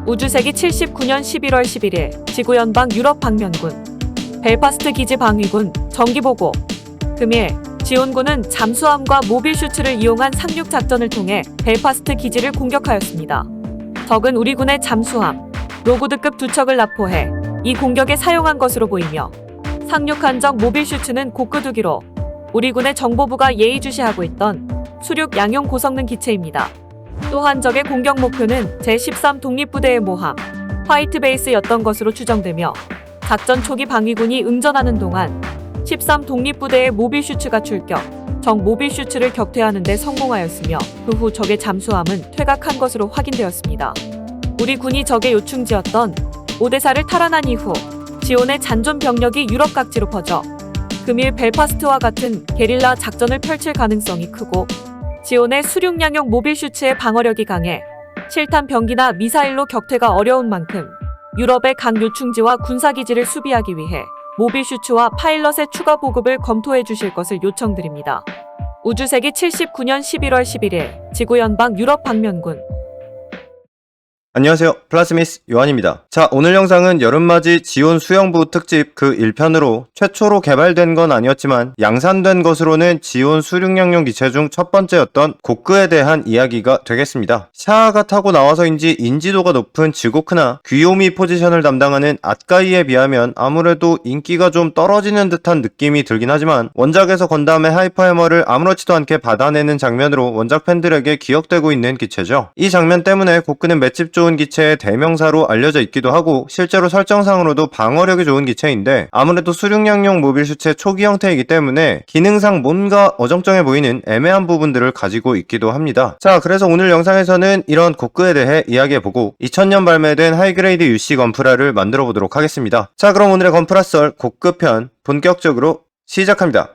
우주세기 79년 11월 11일 지구연방 유럽 방면군 벨파스트 기지 방위군 정기보고. 금일 지온군은 잠수함과 모빌 슈츠를 이용한 상륙 작전을 통해 벨파스트 기지를 공격하였습니다. 적은 우리 군의 잠수함, 로그드급 2척을 납포해 이 공격에 사용한 것으로 보이며 상륙한 적 모빌 슈츠는 고끄두기로 우리 군의 정보부가 예의주시하고 있던 수륙 양용 고성능 기체입니다. 또한 적의 공격 목표는 제13 독립부대의 모함, 화이트베이스였던 것으로 추정되며 작전 초기 방위군이 응전하는 동안 13 독립부대의 모빌 슈츠가 출격, 적 모빌 슈츠를 격퇴하는 데 성공하였으며 그 후 적의 잠수함은 퇴각한 것으로 확인되었습니다. 우리 군이 적의 요충지였던 오데사를 탈환한 이후 지온의 잔존 병력이 유럽 각지로 퍼져 금일 벨파스트와 같은 게릴라 작전을 펼칠 가능성이 크고 지온의 수륙양용 모빌 슈츠의 방어력이 강해 실탄 병기나 미사일로 격퇴가 어려운 만큼 유럽의 각 요충지와 군사기지를 수비하기 위해 모빌 슈츠와 파일럿의 추가 보급을 검토해 주실 것을 요청드립니다. 우주세기 79년 11월 11일 지구연방 유럽 방면군. 안녕하세요, 플라스미스 요한입니다. 자, 오늘 영상은 여름맞이 지온 수영부 특집 그 1편으로 최초로 개발된 건 아니었지만 양산된 것으로는 지온 수륙양용 기체 중 첫 번째였던 고크에 대한 이야기가 되겠습니다. 샤아가 타고 나와서인지 인지도가 높은 지고크나 귀요미 포지션을 담당하는 앗가이에 비하면 아무래도 인기가 좀 떨어지는 듯한 느낌이 들긴 하지만 원작에서 건담의 하이퍼해머를 아무렇지도 않게 받아내는 장면으로 원작 팬들에게 기억되고 있는 기체죠. 이 장면 때문에 고크는 맷집 좋은 기체의 대명사로 알려져 있기도 하고 실제로 설정상으로도 방어력이 좋은 기체인데 아무래도 수륙양용 모빌 슈츠의 초기 형태이기 때문에 기능상 뭔가 어정쩡해 보이는 애매한 부분들을 가지고 있기도 합니다. 자, 그래서 오늘 영상에서는 이런 고크에 대해 이야기해보고 2000년 발매된 하이그레이드 UC 건프라를 만들어 보도록 하겠습니다. 자, 그럼 오늘의 건프라 썰 고크 편 본격적으로 시작합니다.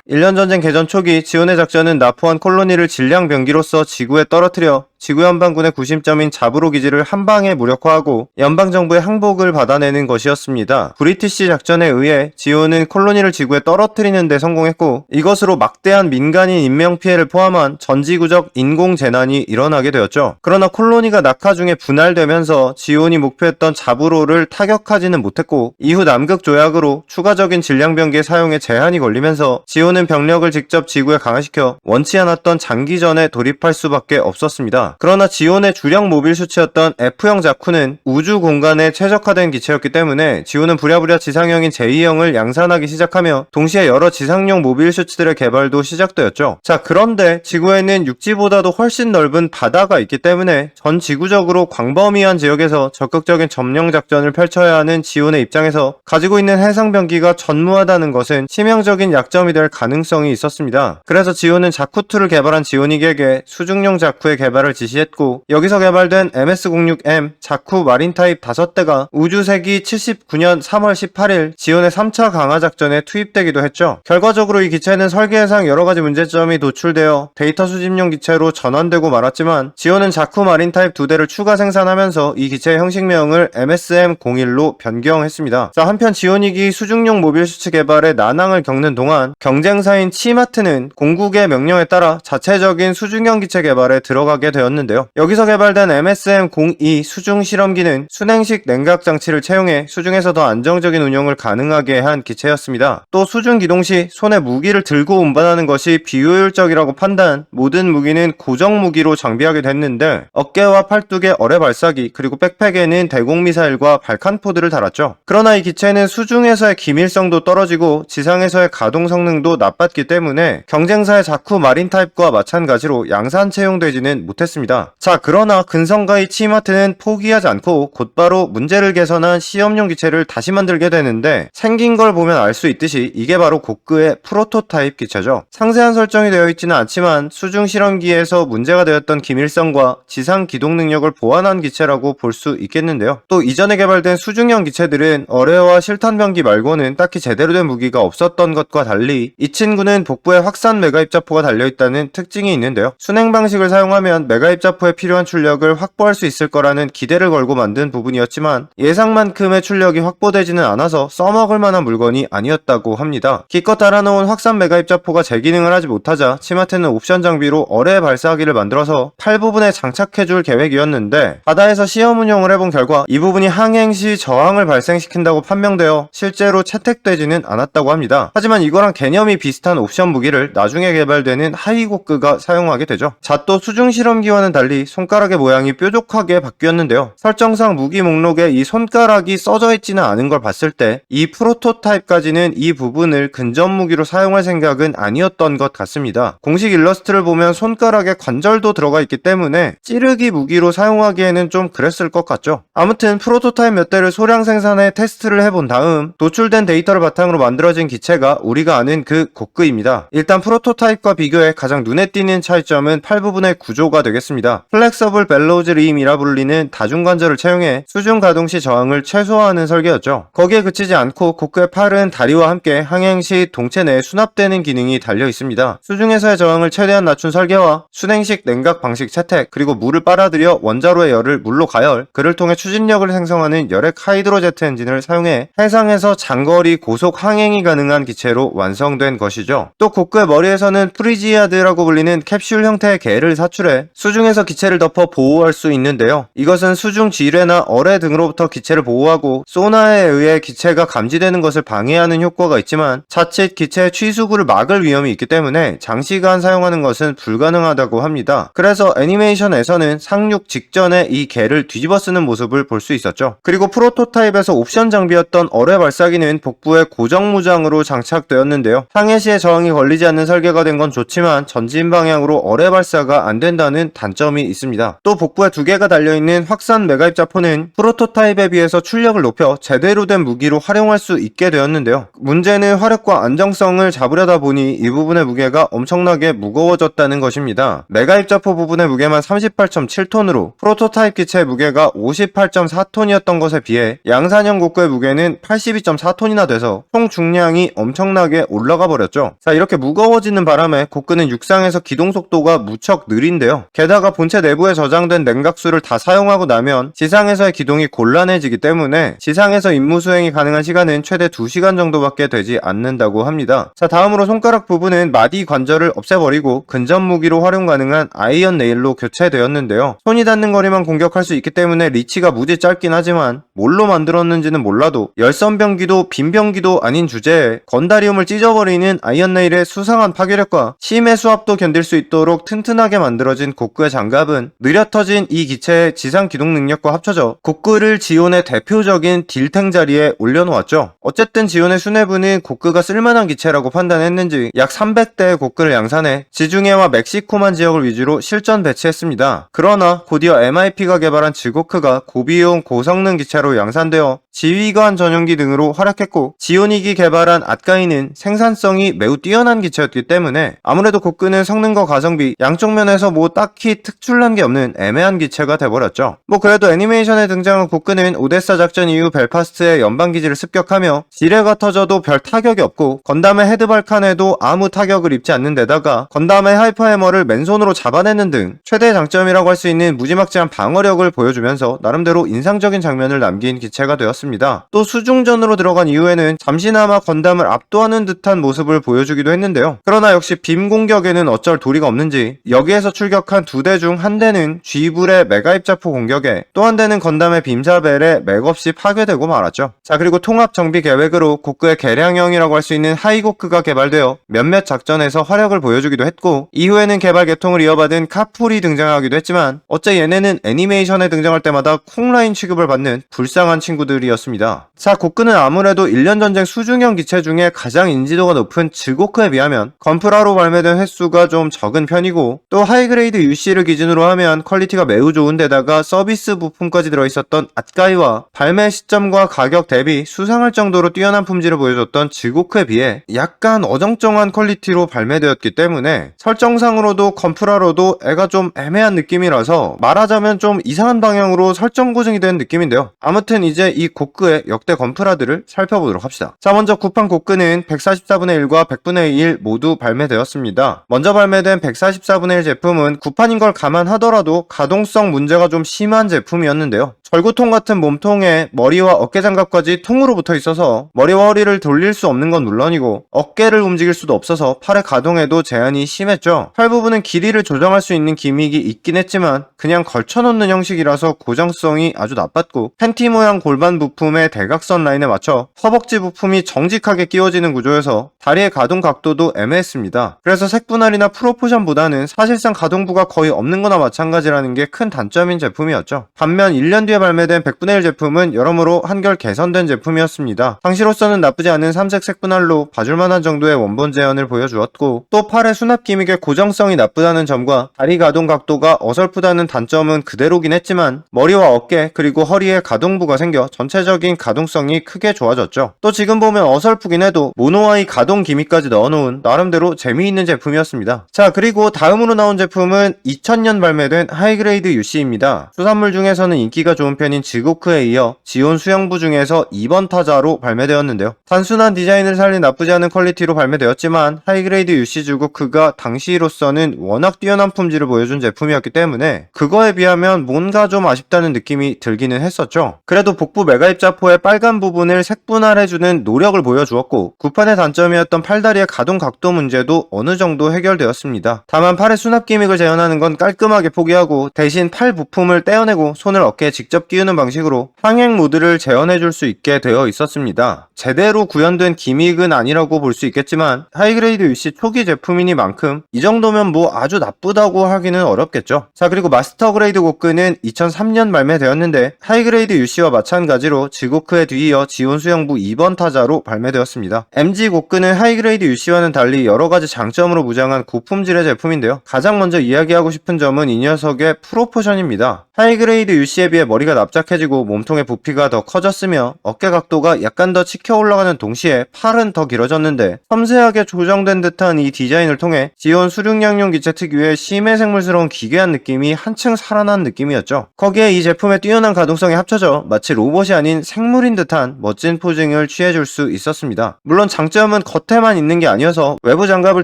1년 전쟁 개전 초기 지온의 작전은 납포한 콜로니를 질량 병기로서 지구에 떨어뜨려 지구 연방군의 구심점인 자브로 기지를 한방에 무력화하고 연방정부의 항복을 받아내는 것이었습니다. 브리티시 작전에 의해 지온은 콜로니를 지구에 떨어뜨리는 데 성공했고 이것으로 막대한 민간인 인명피해를 포함한 전지구적 인공재난이 일어나게 되었죠. 그러나 콜로니가 낙하 중에 분할되면서 지온이 목표했던 자브로를 타격하지는 못했고 이후 남극 조약으로 추가적인 질량 병기의 사용에 제한이 걸리면서 지온은 병력을 직접 지구에 강화시켜 원치 않았던 장기전에 돌입할 수밖에 없었습니다. 그러나 지온의 주력 모빌 슈츠였던 F형 자쿠는 우주 공간에 최적화된 기체였기 때문에 지온은 부랴부랴 지상형인 J형을 양산하기 시작하며 동시에 여러 지상용 모빌 슈츠들의 개발도 시작되었죠. 자, 그런데 지구에는 육지보다도 훨씬 넓은 바다가 있기 때문에 전 지구적으로 광범위한 지역에서 적극적인 점령 작전을 펼쳐야 하는 지온의 입장에서 가지고 있는 해상병기가 전무하다는 것은 치명적인 약점이 될 가능성이 있었습니다. 그래서 지온은 자쿠2를 개발한 지오닉에게 수중용 자쿠의 개발을 지시했고 여기서 개발된 MS-06M 자쿠 마린 타입 5대가 우주세기 79년 3월 18일 지온의 3차 강화 작전에 투입되기도 했죠. 결과적으로 이 기체는 설계상 여러가지 문제점이 도출되어 데이터 수집용 기체로 전환되고 말았지만 지온은 자쿠 마린 타입 2대를 추가 생산하면서 이 기체의 형식명을 MSM-01로 변경했습니다. 자, 한편 지오닉이 수중용 모빌 슈츠 개발에 난항을 겪는 동안 경쟁사인 치마트는 공국의 명령에 따라 자체적인 수중형 기체 개발에 들어가게 되었는데요. 여기서 개발된 MSM-02 수중 실험기는 순행식 냉각 장치를 채용해 수중에서 더 안정적인 운용을 가능하게 한 기체였습니다. 또 수중 기동 시 손에 무기를 들고 운반하는 것이 비효율적이라고 판단, 모든 무기는 고정 무기로 장비하게 됐는데 어깨와 팔뚝에 어뢰 발사기 그리고 백팩에는 대공미사일과 발칸포드를 달았죠. 그러나 이 기체는 수중에서의 기밀성도 떨어지고 지상에서의 가동 성능도 나빴기 때문에 경쟁사의 자쿠 마린 타입과 마찬가지로 양산 채용되지는 못했습니다. 자, 그러나 근성가의 치마트는 포기하지 않고 곧바로 문제를 개선한 시험용 기체를 다시 만들게 되는데 생긴 걸 보면 알 수 있듯이 이게 바로 고크의 프로토타입 기체죠. 상세한 설정이 되어 있지는 않지만 수중 실험기에서 문제가 되었던 기밀성과 지상 기동 능력을 보완한 기체라고 볼 수 있겠는데요. 또 이전에 개발된 수중형 기체들은 어뢰와 실탄병기 말고는 딱히 제대로 된 무기가 없었던 것과 달리 이 친구는 복부에 확산 메가 입자포가 달려있다는 특징이 있는데요. 순행 방식을 사용하면 메가 메가입자포에 필요한 출력을 확보할 수 있을 거라는 기대를 걸고 만든 부분이었지만 예상만큼의 출력이 확보되지는 않아서 써먹을 만한 물건이 아니었다고 합니다. 기껏 달아놓은 확산 메가입자포가 제기능을 하지 못하자 치마테는 옵션 장비로 어뢰 발사기를 만들어서 팔 부분에 장착해줄 계획이었는데 바다에서 시험 운용을 해본 결과 이 부분이 항행 시 저항을 발생시킨다고 판명되어 실제로 채택되지는 않았다고 합니다. 하지만 이거랑 개념이 비슷한 옵션 무기를 나중에 개발되는 하이고크가 사용하게 되죠. 자, 또 수중 실험기와는 달리 손가락의 모양이 뾰족하게 바뀌었는데요. 설정상 무기 목록에 이 손가락이 써져 있지는 않은 걸 봤을 때 이 프로토타입까지는 이 부분을 근접 무기로 사용할 생각은 아니었던 것 같습니다. 공식 일러스트를 보면 손가락에 관절도 들어가 있기 때문에 찌르기 무기로 사용하기에는 좀 그랬을 것 같죠. 아무튼 프로토타입 몇 대를 소량 생산해 테스트를 해본 다음 도출된 데이터를 바탕으로 만들어진 기체가 우리가 아는 그 고크입니다. 일단 프로토타입과 비교해 가장 눈에 띄는 차이점은 팔 부분의 구조가 되겠습니다. 플렉서블 벨로우즈 림이라 불리는 다중관절을 채용해 수중 가동 시 저항을 최소화하는 설계였죠. 거기에 그치지 않고 고크의 팔은 다리와 함께 항행 시 동체 내에 수납되는 기능이 달려 있습니다. 수중에서의 저항을 최대한 낮춘 설계와 순행식 냉각 방식 채택, 그리고 물을 빨아들여 원자로의 열을 물로 가열, 그를 통해 추진력을 생성하는 열액 하이드로제트 엔진을 사용해 해상에서 장거리 고속 항행이 가능한 기체로 완성된 것이죠. 또 고크의 머리에서는 프리지아드라고 불리는 캡슐 형태의 개를 사출해 수중에서 기체를 덮어 보호할 수 있는데요. 이것은 수중 지뢰나 어뢰 등으로부터 기체를 보호하고 소나에 의해 기체가 감지되는 것을 방해하는 효과가 있지만 자칫 기체의 취수구를 막을 위험이 있기 때문에 장시간 사용하는 것은 불가능하다고 합니다. 그래서 애니메이션에서는 상륙 직전에 이 개를 뒤집어 쓰는 모습을 볼 수 있었죠. 그리고 프로토타입에서 옵션 장비였던 어뢰 발사기는 복부에 고정 무장으로 장착되었는데요. 상해 시에 저항이 걸리지 않는 설계가 된 건 좋지만 전진 방향으로 어뢰 발사가 안 된다는 단점이 있습니다. 또 복부에 두 개가 달려있는 확산 메가입자포는 프로토타입에 비해서 출력을 높여 제대로 된 무기로 활용할 수 있게 되었는데요. 문제는 화력과 안정성을 잡으려다 보니 이 부분의 무게가 엄청나게 무거워졌다는 것입니다. 메가입자포 부분의 무게만 38.7톤으로 프로토타입 기체의 무게가 58.4톤이었던 것에 비해 양산형 고크의 무게는 82.4톤이나 돼서 총 중량이 엄청나게 올라가 버렸죠. 자, 이렇게 무거워지는 바람에 고크는 육상에서 기동 속도가 무척 느린데요. 게다가 본체 내부에 저장된 냉각수를 다 사용하고 나면 지상에서의 기동이 곤란해지기 때문에 지상에서 임무 수행이 가능한 시간은 최대 2시간 정도밖에 되지 않는다고 합니다. 자, 다음으로 손가락 부분은 마디 관절을 없애버리고 근접 무기로 활용 가능한 아이언 네일로 교체되었는데요. 손이 닿는 거리만 공격할 수 있기 때문에 리치가 무지 짧긴 하지만 뭘로 만들었는지는 몰라도 열선병기도 빈병기도 아닌 주제에 건다리움을 찢어버리는 아이언 네일의 수상한 파괴력과 심해 수압도 견딜 수 있도록 튼튼하게 만들어진 고크의 장갑은 느려 터진 이 기체의 지상 기동 능력과 합쳐져 고크를 지온의 대표적인 딜탱 자리에 올려놓았죠. 어쨌든 지온의 수뇌부는 고크가 쓸만한 기체라고 판단했는지 약 300대의 고크를 양산해 지중해와 멕시코만 지역을 위주로 실전 배치했습니다. 그러나 곧이어 MIP가 개발한 지고크가 고비용 고성능 기체로 양산되어 지휘관 전용기 등으로 활약했고 지오닉이 개발한 아까이는 생산성이 매우 뛰어난 기체였기 때문에 아무래도 고크는 성능과 가성비 양쪽 면에서 뭐 딱히 특출난 게 없는 애매한 기체가 돼버렸죠. 뭐 그래도 애니메이션에 등장한 고크는 오데사 작전 이후 벨파스트의 연방기지를 습격하며 지뢰가 터져도 별 타격이 없고 건담의 헤드발칸에도 아무 타격을 입지 않는 데다가 건담의 하이퍼해머를 맨손으로 잡아내는 등 최대 장점이라고 할 수 있는 무지막지한 방어력을 보여주면서 나름대로 인상적인 장면을 남긴 기체가 되었습니다. 또 수중전으로 들어간 이후에는 잠시나마 건담을 압도하는 듯한 모습을 보여주기도 했는데요. 그러나 역시 빔 공격에는 어쩔 도리가 없는지 여기에서 출격한 두 대 중 한 대는 쥐불의 메가입자포 공격에 또 한 대는 건담의 빔사벨에 맥없이 파괴되고 말았죠. 자, 그리고 통합 정비 계획으로 고크의 개량형이라고 할 수 있는 하이고크가 개발되어 몇몇 작전에서 화력을 보여주기도 했고 이후에는 개발 계통을 이어받은 카풀이 등장하기도 했지만 어째 얘네는 애니메이션에 등장할 때마다 콩라인 취급을 받는 불쌍한 친구들이었습니다. 자, 고크는 아무래도 1년 전쟁 수중형 기체 중에 가장 인지도가 높은 즈고크에 비하면 건프라로 발매된 횟수가 좀 적은 편이고 또 하이그레이드 UC를 기준으로 하면 퀄리티가 매우 좋은데다가 서비스 부품까지 들어있었던 아까이와 발매 시점과 가격 대비 수상할 정도로 뛰어난 품질을 보여줬던 즈고크에 비해 약간 어정쩡한 퀄리티로 발매되었기 때문에 설정상으로도 건프라로도 애가 좀 애매한 느낌이라서 말하자면 좀 이상한 방향으로 설정 고증이 된 느낌인데요. 아무튼 이제 이 고크의 역대 건프라들을 살펴보도록 합시다. 자, 먼저 구판 고크는 144분의 1과 100분의 1 모두 발매되었습니다. 먼저 발매된 144분의 1 제품은 구판인 라는 걸 감안하더라도 가동성 문제가 좀 심한 제품이었는데요. 절구통 같은 몸통에 머리와 어깨 장갑까지 통으로 붙어 있어서 머리와 허리를 돌릴 수 없는 건 물론이고 어깨를 움직일 수도 없어서 팔의 가동에도 제한이 심했죠. 팔 부분은 길이를 조정할 수 있는 기믹이 있긴 했지만 그냥 걸쳐놓는 형식이라서 고정성이 아주 나빴고 팬티 모양 골반 부품의 대각선 라인에 맞춰 허벅지 부품이 정직하게 끼워지는 구조여서 다리의 가동 각도도 애매했습니다. 그래서 색분할이나 프로포션보다는 사실상 가동부가 거의 없는 거나 마찬가지라는 게 큰 단점인 제품이었죠. 반면 1년 뒤에 발매된 100분의 1 제품은 여러모로 한결 개선된 제품이었습니다. 당시로서는 나쁘지 않은 삼색 색분할로 봐줄만한 정도의 원본 재현을 보여주었고 또 팔의 수납 기믹의 고정성이 나쁘다는 점과 다리 가동 각도가 어설프다는 단점은 그대로긴 했지만 머리와 어깨 그리고 허리에 가동부가 생겨 전체적인 가동성이 크게 좋아졌죠. 또 지금 보면 어설프긴 해도 모노아이 가동 기믹까지 넣어놓은 나름대로 재미있는 제품이었습니다. 자, 그리고 다음으로 나온 제품은 2000년 발매된 하이그레이드 UC입니다. 수산물 중에서는 인기가 좋은 편인 지고크에 이어 지온 수영부 중에서 2번 타자로 발매되었는데요. 단순한 디자인을 살린 나쁘지 않은 퀄리티로 발매되었지만 하이그레이드 UC 지고크가 당시로서는 워낙 뛰어난 품질을 보여준 제품이었기 때문에 그거에 비하면 뭔가 좀 아쉽다는 느낌이 들기는 했었죠. 그래도 복부 메가입자포의 빨간 부분을 색분할해주는 노력을 보여주었고 구판의 단점이었던 팔다리의 가동 각도 문제도 어느 정도 해결되었습니다. 다만 팔의 수납 기믹을 재현하는 건 깔끔하게 포기하고 대신 팔 부품을 떼어내고 손을 어깨에 직접 끼우는 방식으로 항행 모드를 재현해줄 수 있게 되어 있었습니다. 제대로 구현된 기믹은 아니라고 볼 수 있겠지만 하이그레이드 UC 초기 제품이니만큼 이 정도면 뭐 아주 나쁘다고 하기는 어렵겠죠. 자, 그리고 마스터 그레이드 고크는 2003년 발매되었는데 하이그레이드 UC와 마찬가지로 지고크에 뒤이어 지온 수영부 2번 타자로 발매되었습니다. MG 고크는 하이그레이드 UC와는 달리 여러가지 장점으로 무장한 고품질의 제품인데요. 가장 먼저 이야기하고 싶은 점은 이 녀석의 프로포션입니다. 하이그레이드 UC에 비해 머리가 납작해지고 몸통의 부피가 더 커졌으며 어깨 각도가 약간 더 치켜 올라가는 동시에 팔은 더 길어졌는데 섬세하게 조정된 듯한 이 디자인을 통해 지온 수륙양용 기체 특유의 심해 생물스러운 기괴한 느낌이 한층 살아난 느낌이었죠. 거기에 이 제품의 뛰어난 가동성이 합쳐져 마치 로봇이 아닌 생물인 듯한 멋진 포징을 취해줄 수 있었습니다. 물론 장점은 겉에만 있는 게 아니어서 외부 장갑을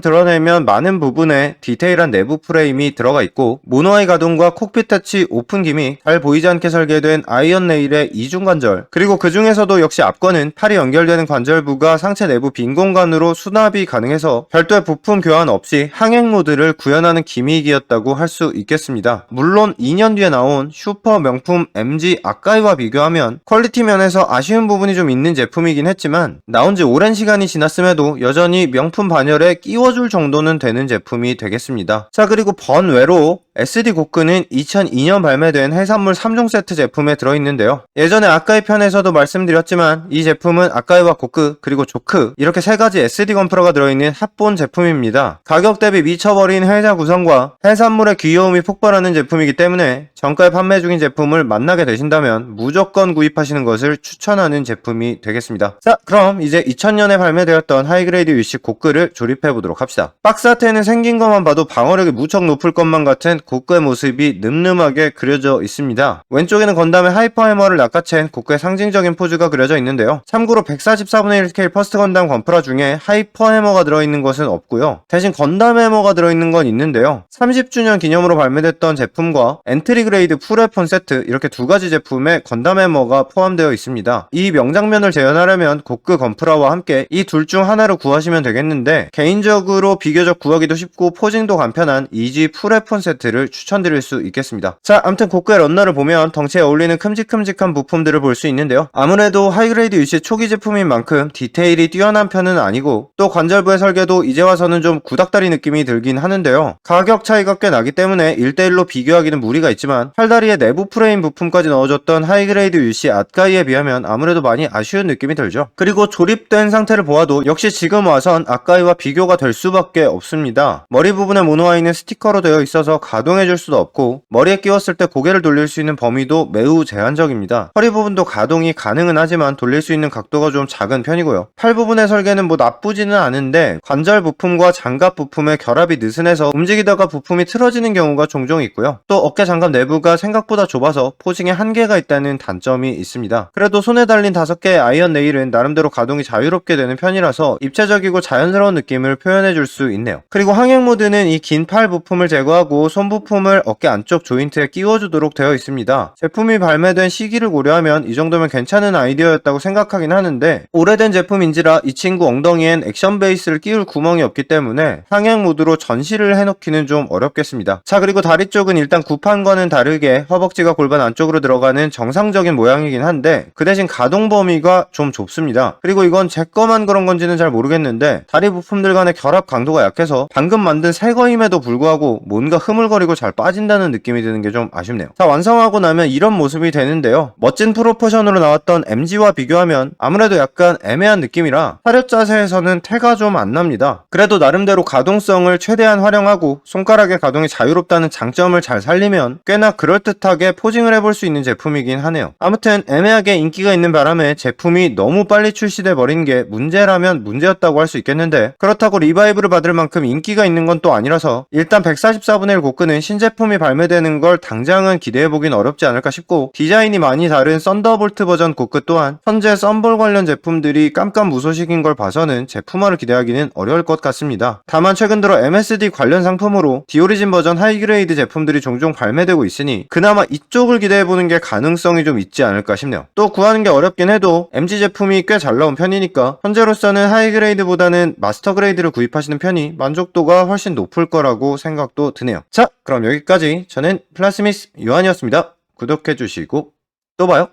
드러내면 많은 부분에 디테일한 내부 프레임이 들어가 있고 모노아이 가동과 콕핏 터치 오픈 기믹, 잘 보이지 않게 설계된 아이언 레일의 이중 관절, 그리고 그 중에서도 역시 앞권은 팔이 연결되는 관절부가 상체 내부 빈 공간으로 수납이 가능해서 별도의 부품 교환 없이 항행 모드를 구현하는 기믹이었다고 할 수 있겠습니다. 물론 2년 뒤에 나온 슈퍼 명품 MG 아까이와 비교하면 퀄리티 면에서 아쉬운 부분이 좀 있는 제품이긴 했지만 나온 지 오랜 시간이 지났음에도 여전히 명품 반열에 끼워줄 정도는 되는 제품이 되겠습니다. 자, 그리고 번외로 SD 고크는 2002년 발매된 해산물 3종 세트 제품에 들어있는데요. 예전에 아까이 편에서도 말씀드렸지만 이 제품은 아까이와 고크 그리고 조크 이렇게 세 가지 SD 건프라가 들어있는 합본 제품입니다. 가격 대비 미쳐버린 회자 구성과 해산물의 귀여움이 폭발하는 제품이기 때문에 정가에 판매 중인 제품을 만나게 되신다면 무조건 구입하시는 것을 추천하는 제품이 되겠습니다. 자, 그럼 이제 2000년에 발매되었던 하이그레이드 UC 고크를 조립해보도록 합시다. 박스 아트에는 생긴 것만 봐도 방어력이 무척 높을 것만 같은 고크의 모습이 늠름하게 그려져 있습니다. 왼쪽에는 건담의 하이퍼 해머를 낚아챈 고크의 상징적인 포즈가 그려져 있는데요. 참고로 144분의 1 스케일 퍼스트 건담 건프라 중에 하이퍼 해머가 들어있는 것은 없고요. 대신 건담 해머가 들어있는 건 있는데요. 30주년 기념으로 발매됐던 제품과 엔트리 그레이드 풀웨폰 세트 이렇게 두 가지 제품에 건담 해머가 포함되어 있습니다. 이 명장면을 재현하려면 고크 건프라와 함께 이 둘 중 하나를 구하시면 되겠는데 개인적으로 비교적 구하기도 쉽고 포징도 간편한 이지 풀웨폰 세트를 추천드릴 수 있겠습니다. 자, 아무튼 고크의 런너를 보면 덩치에 어울리는 큼직큼직한 부품들을 볼 수 있는데요. 아무래도 하이그레이드 UC 초기 제품인 만큼 디테일이 뛰어난 편은 아니고 또 관절부의 설계도 이제 와서는 좀 구닥다리 느낌이 들긴 하는데요. 가격 차이가 꽤 나기 때문에 1대1로 비교하기는 무리가 있지만 팔다리의 내부 프레임 부품까지 넣어줬던 하이그레이드 UC 아까이에 비하면 아무래도 많이 아쉬운 느낌이 들죠. 그리고 조립된 상태를 보아도 역시 지금 와선 아까이와 비교가 될 수밖에 없습니다. 머리 부분에 모노아이는 스티커로 되어 있어서 가동해줄 수도 없고 머리에 끼웠을 때 고개를 돌릴 수 있는 범위도 매우 제한적입니다. 허리 부분도 가동이 가능은 하지만 돌릴 수 있는 각도가 좀 작은 편이고요. 팔 부분의 설계는 뭐 나쁘지는 않은데 관절 부품과 장갑 부품의 결합이 느슨해서 움직이다가 부품이 틀어지는 경우가 종종 있고요. 또 어깨 장갑 내부가 생각보다 좁아서 포징에 한계가 있다는 단점이 있습니다. 그래도 손에 달린 5개의 아이언 네일은 나름대로 가동이 자유롭게 되는 편이라서 입체적이고 자연스러운 느낌을 표현해줄 수 있네요. 그리고 항행 모드는 이 긴 팔 부품을 제거하고 손 부품을 어깨 안쪽 조인트에 끼워주도록 되어 있습니다. 제품이 발매된 시기를 고려하면 이 정도면 괜찮은 아이디어였다고 생각하긴 하는데, 오래된 제품인지라 이 친구 엉덩이엔 액션 베이스를 끼울 구멍이 없기 때문에 상향 모드로 전시를 해놓기는 좀 어렵겠습니다. 자, 그리고 다리 쪽은 일단 구판과는 다르게 허벅지가 골반 안쪽으로 들어가는 정상적인 모양이긴 한데, 그 대신 가동 범위가 좀 좁습니다. 그리고 이건 제 거만 그런 건지는 잘 모르겠는데, 다리 부품들 간의 결합 강도가 약해서 방금 만든 새 거임에도 불구하고 뭔가 흐물거리고 잘 빠진다는 느낌이 드는 게 좀 아쉽네요. 자, 완성하고 나면 이런 모습이 되는데요. 멋진 프로포션으로 나왔던 MG와 비교하면 아무래도 약간 애매한 느낌이라 사료 자세에서는 태가 좀 안 납니다. 그래도 나름대로 가동성을 최대한 활용하고 손가락의 가동이 자유롭다는 장점을 잘 살리면 꽤나 그럴듯하게 포징을 해볼 수 있는 제품이긴 하네요. 아무튼 애매하게 인기가 있는 바람에 제품이 너무 빨리 출시돼 버린 게 문제라면 문제였다고 할 수 있겠는데, 그렇다고 리바이브를 받을 만큼 인기가 있는 건 또 아니라서 일단 144분의 1 고크는 신제품이 발매되는 걸 당장은 기대해보긴 어렵지 않을까 싶고, 디자인이 많이 다른 썬더볼트 버전 고크 또한 현재 썬볼 관련 제품들이 깜깜무소식인 걸 봐서는 제품화를 기대하기는 어려울 것 같습니다. 다만 최근 들어 MSD 관련 상품으로 디오리진 버전 하이그레이드 제품들이 종종 발매되고 있으니 그나마 이쪽을 기대해보는 게 가능성이 좀 있지 않을까 싶네요. 또 구하는 게 어렵긴 해도 MG 제품이 꽤 잘 나온 편이니까 현재로서는 하이그레이드보다는 마스터 그레이드를 구입하시는 편이 만족도가 훨씬 높을 거라고 생각도 드네요. 자, 그럼 여기까지 저는 플라스미스 요한이었습니다. 구독해주시고 또 봐요.